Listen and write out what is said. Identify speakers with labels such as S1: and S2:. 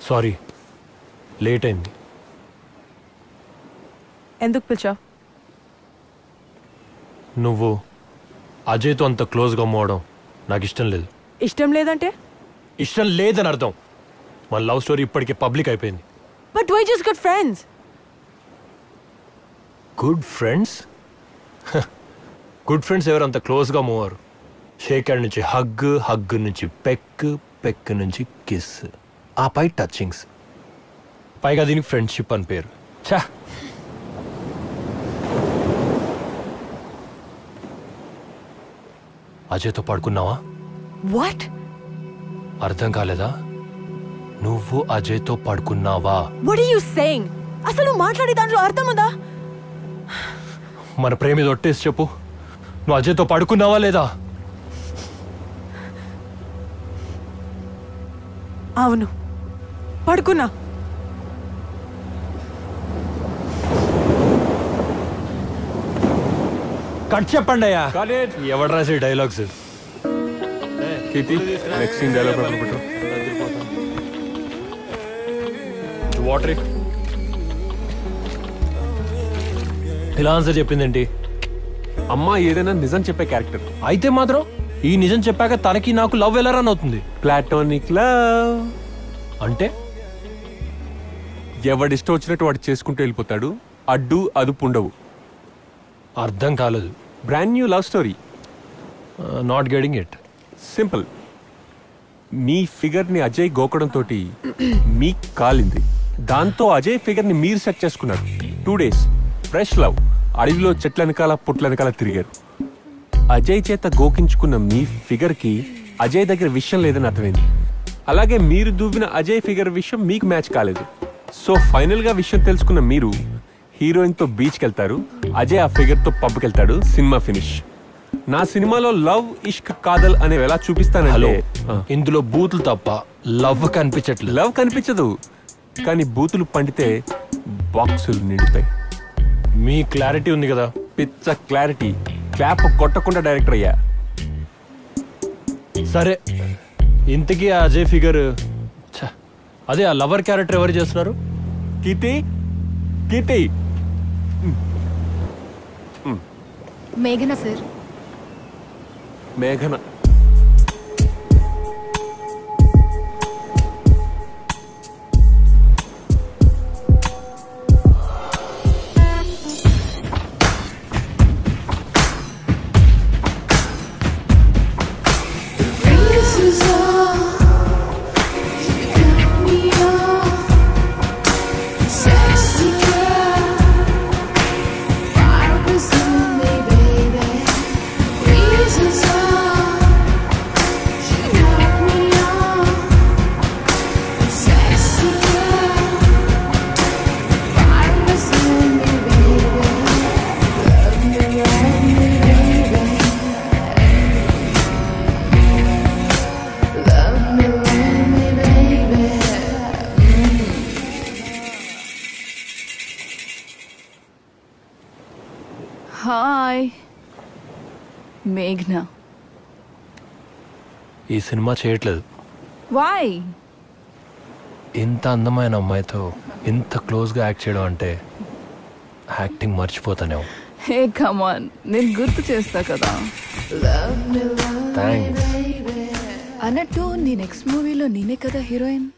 S1: Sorry, late అయింది.
S2: ఎందుకు పిలిచావు?
S1: నువ్వు అజయ్తో అంత క్లోజ్గా అమ్మవడం నాకు ఇష్టం లేదు.
S2: ఇష్టం లేదంటే?
S1: ఇష్టం లేదని అర్థం. మన లవ్ స్టోరీ ఇప్పటికే పబ్లిక్ అయిపోయింది.
S2: But why just good friends?
S1: Good friends? Good friends ఎవరు అంత క్లోజ్గా మూవారు? షేక్ హ్యాండ్ నుంచి హగ్, హగ్ నుంచి పెక్, పెక్ నుంచి కిస్, ఆపై టచింగ్స్. పైగా దీనికి ఫ్రెండ్షిప్ అని పేరు. ఛా! అజయ్తో పడుకున్నావా?
S2: వాట్?
S1: అర్థం కాలేదా? నువ్వు అజయ్తో పడుకున్నావా?
S2: What are you saying? అసలు నువ్వు మాట్లాడే దాంట్లో అర్థం ఉందా?
S1: మన ప్రేమ మీద ఒట్టేసి చెప్పు, నువ్వు అజయ్తో పడుకున్నావా లేదా?
S2: అవును, పడుకున్నా.
S1: కట్ చెప్పండి అయ్యా. ఎవడు రాసే డైలాగ్స్? వాటర్ ఇలా ఆన్సర్ చెప్పిందేంటి?
S3: అమ్మా ఏదైనా నిజం చెప్పే క్యారెక్టర్
S1: అయితే మాత్రం ఈ నిజం చెప్పాక తనకి నాకు లవ్ ఎలా రన్ అవుతుంది?
S3: ప్లాటోనిక్ లవ్
S1: అంటే
S3: ఎవడిష్టం వచ్చినట్టు వాడు చేసుకుంటూ వెళ్ళిపోతాడు, అడ్డు అదుపు ఉండవు.
S1: అర్థం కాలేదు.
S3: Brand new love story.
S1: Not getting it.
S3: Simple. Me figure ని అజయ్ గోకడంతో మీకు కాలింది. దాంతో అజయ్ ఫిగర్ ని మీరు సెట్ చేసుకున్నారు. 2 days ఫ్రెష్ లవ్. అడవిలో చెట్ల వెనకాల పుట్ల వెనకాల తిరిగారు. అజయ్ చేత గోకించుకున్న మీ ఫిగర్ కి అజయ్ దగ్గర విషయం లేదని అర్థమైంది. అలాగే మీరు దూవిన అజయ్ ఫిగర్ విషయం మీకు మ్యాచ్ కాలేదు. సో ఫైనల్ గా విషయం తెలుసుకున్న మీరు హీరోయిన్ తో బీచ్కి వెళ్తారు. అజయ్ ఆ ఫిగర్ తో పబ్కి వెళ్తాడు. Cinema finish. నా సినిమాలో లవ్ ఇష్క్ కాదల్ అనేవి ఎలా చూపిస్తానంటే,
S1: ఇందులో బూతులు తప్ప లవ్ కనిపించట్లేదు.
S3: లవ్ కనిపించదు, కానీ బూతులు పండితే బాక్సులు నిండుతాయి.
S1: మీ క్లారిటీ ఉంది కదా?
S3: పిచ్చ క్లారిటీ. క్లాప్ కొట్టకుండా డైరెక్టర్ అయ్యా.
S1: సరే, ఇంతకీ ఆ అజయ్ ఫిగర్, అదే ఆ లవర్ క్యారెక్టర్ ఎవరు చేస్తున్నారు?
S3: కీర్తి. కీర్తి.
S4: మేఘన సార్.
S3: మేఘన.
S4: హాయ్ మేఘ్నా.
S1: ఈ సినిమా చేయట్లేదు.
S4: వై?
S1: ఇంత అందమైన అమ్మాయితో ఇంత క్లోజ్గా యాక్ట్ చేయడం అంటే యాక్టింగ్ మర్చిపోతానేమో.
S4: హే కమాన్, నేను గుర్తు చేస్తా కదా.
S1: థ్యాంక్స్.
S4: అన్నట్టు నీ నెక్స్ట్ మూవీలో నేనే కదా హీరోయిన్.